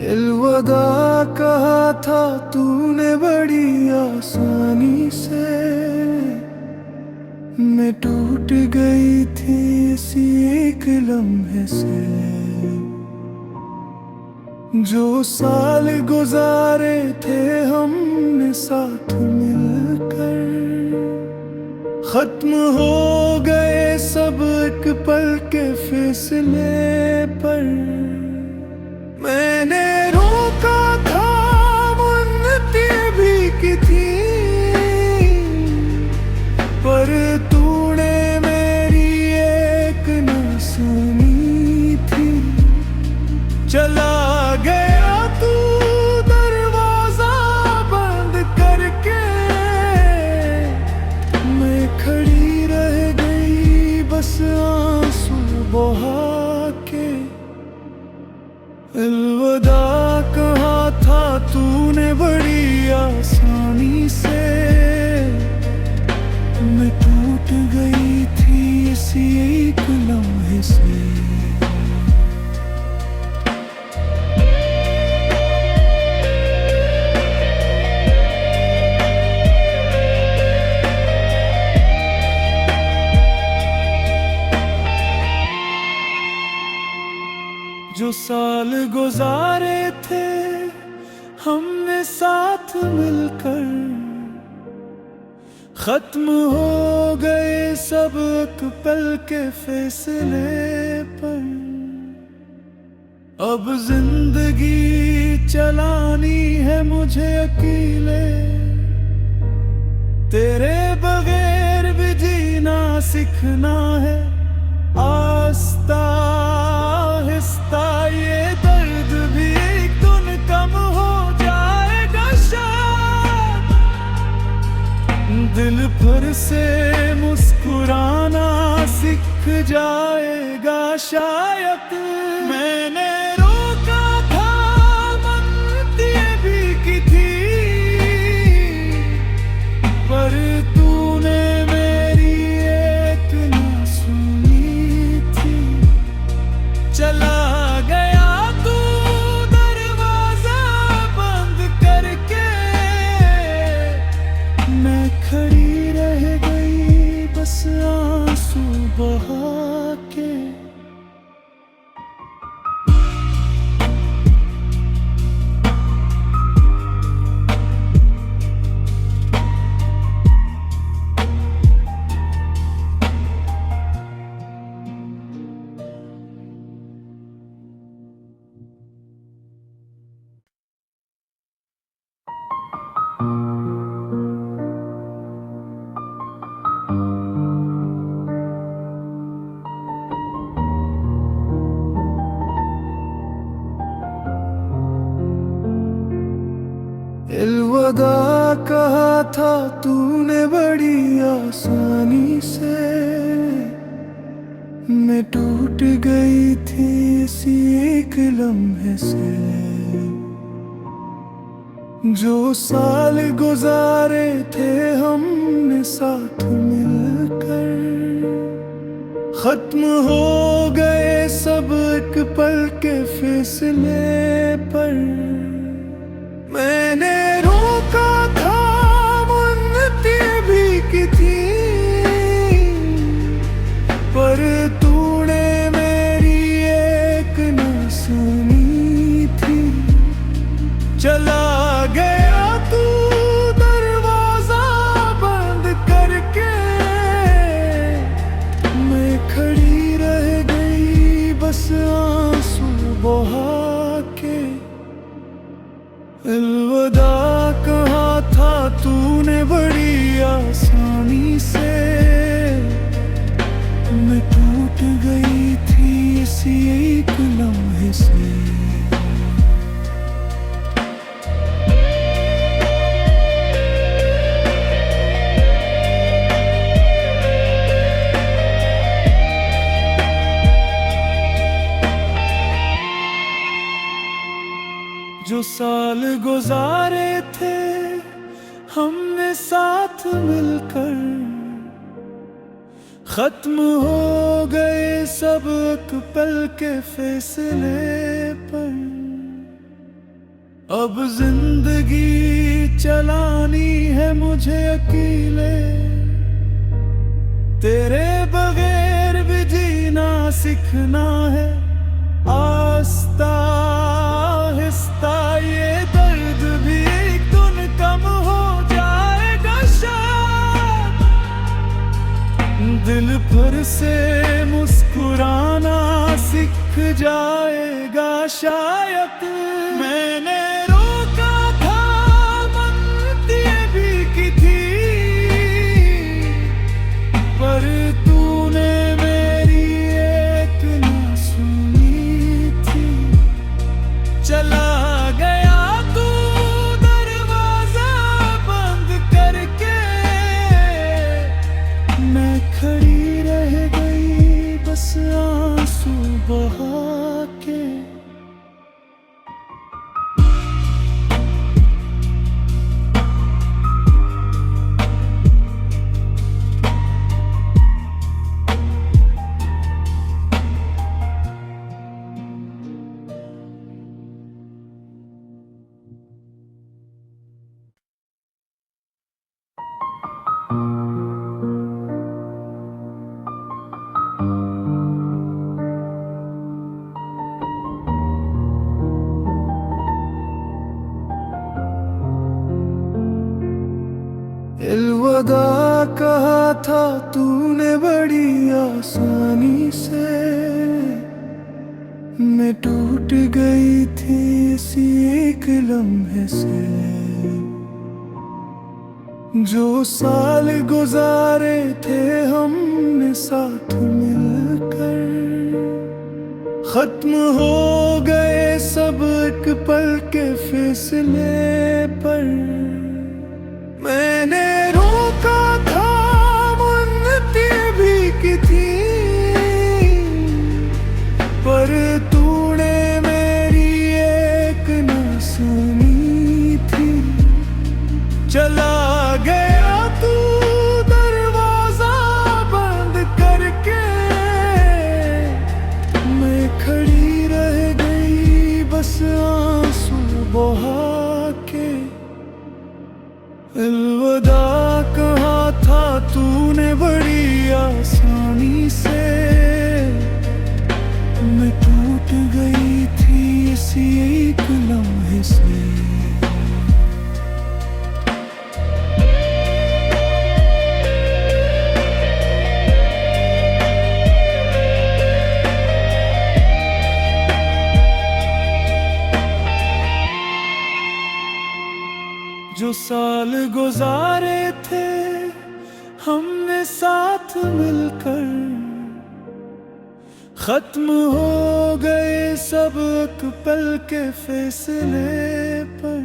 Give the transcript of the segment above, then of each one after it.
अलविदा कहा था तूने बड़ी आसानी से, मैं टूट गई थी इसी एक लम्हे से। जो साल गुजारे थे हमने साथ मिलकर, खत्म हो गए सब एक पल के फैसले पर। मैंने रोका था मुन्नतें भी की थी, पर तूने मेरी एक न सुनी थी। चला गया तू दरवाजा बंद करके, मैं खड़ी रह गई बस आंसू बहा के। अलविदा कहा था तूने बड़ी आसानी से, मैं टूट गई थी इसी एक लम्हे से। जो साल गुजारे थे हमने साथ मिलकर, खत्म हो गए सब एक पल के फैसले पर। अब जिंदगी चलानी है मुझे अकेले, तेरे बगैर भी जीना सीखना है। आस्ता आहिस्ता ये दर्द भी एक दिन कम हो जाएगा शायद, दिल पर से मुस्कुराना सीख जाएगा शायद। मैंने रोका था मन्नतें भी की थी, पर तूने मेरी एक न सुनी थी। चला गया तू दरवाजा बंद करके, मैं खड़ी रह गई बस आंसू बहा के। अलविदा कहा था तूने बड़ी आसानी से, मैं टूट गई थी इसी एक लम्हे से। जो साल गुजारे थे हमने साथ मिलकर, खत्म हो गए सब एक पल के फैसले पर। मैंने रोका था मुन्नतें भी की थी, पर तूने मेरी एक न सुनी थी। चला गया तू दरवाजा बंद करके, मैं खड़ी रह गई बस आंसू बहा के। अलविदा कहा था तूने बड़ी आसानी से, मैं टूट गई थी इसी एक लम्हे से। जो साल गुजारे थे हमने साथ मिलकर, खत्म हो गए सब एक पल के फैसले पर। अब जिंदगी चलानी है मुझे अकेले, तेरे बगैर भी जीना सीखना है। आस्ता आहिस्ता ये दर्द भी एक दिन कम हो जाएगा शायद, दिल फिर से मुस्कुराना सीख जाएगा शायद। मैंने रोका था मनती भी की थी, पर तूने मेरी एक ना सुनी थी। चला गया तू दरवाजा बंद करके, मैं खड़ी रह गई बस आंसू बहा के। अलविदा कहा था तूने बड़ी आसानी से, मैं टूट गई थी इसी एक लम्हे से। जो साल गुजारे थे हमने साथ मिलकर, खत्म हो गए सब एक पल के फैसले पर। मैंने रोका था मुन्नती भी की थी, पर तूने मेरी एक ना सुनी थी। चला गया तू दरवाजा बंद करके, मैं खड़ी रह गई बस आंसू बहा के। अलविदा कहा था तूने बड़ी आसानी से, मैं टूट गई थी इसी एक लम्हे से। जो साल गुजारे थे हमने साथ मिलकर, खत्म हो गए सब एक पल के फैसले पर।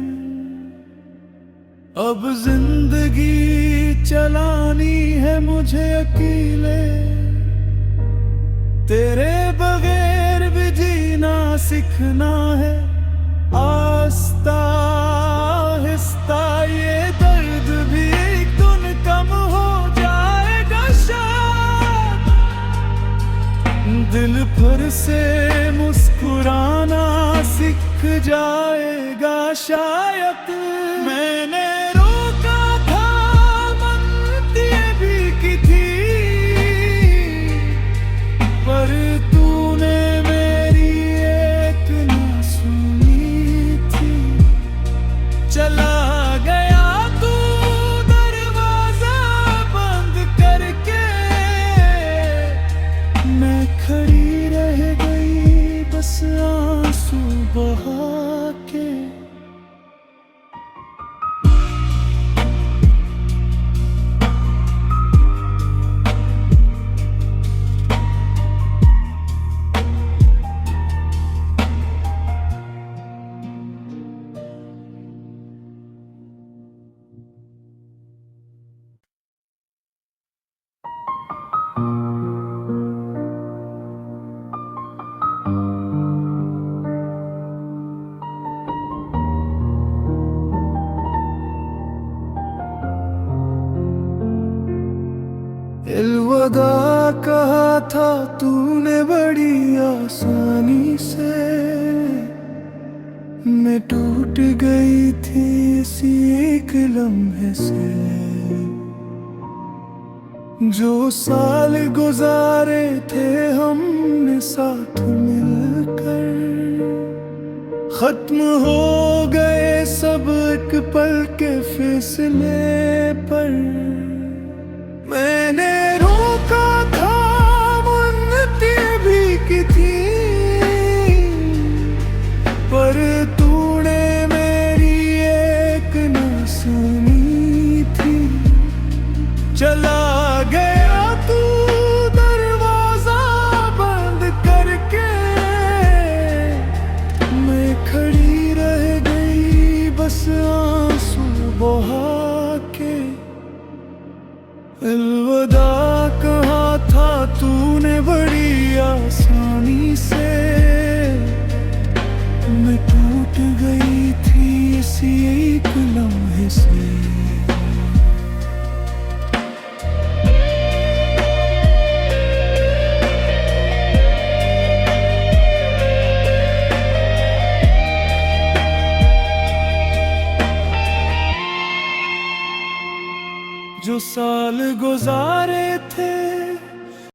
अब जिंदगी चलानी है मुझे अकेले, तेरे बगैर भी जीना सीखना है। आस्ता आहिस्ता ये दर्द भी एक दिन कम हो जाएगा शायद, दिल फिर से मुस्कुराना सीख जाएगा शायद। मैंने रोका था मनती भी की थी, पर तूने मेरी एक ना सुनी थी। चला गया तू दरवाजा बंद करके, मैं खड़ी रह गई बस आंसू बहा के। अलविदा कहा था तूने बड़ी आसानी से, मैं टूट गई थी इसी एक लम्हे से। जो साल गुजारे थे हमने साथ मिलकर, खत्म हो गए सब एक पल के फैसले पर। मैंने रोका था मुन्नतें भी की थी, पर तूने मेरी एक न सुनी थी। चला गया तू दरवाजा बंद करके, मैं खड़ी रह गई बस आंसू बहा के। अलविदा कहा था तूने बड़ी आसानी से, मैं टूट गई थी इसी एक लम्हे से। जो साल गुजारे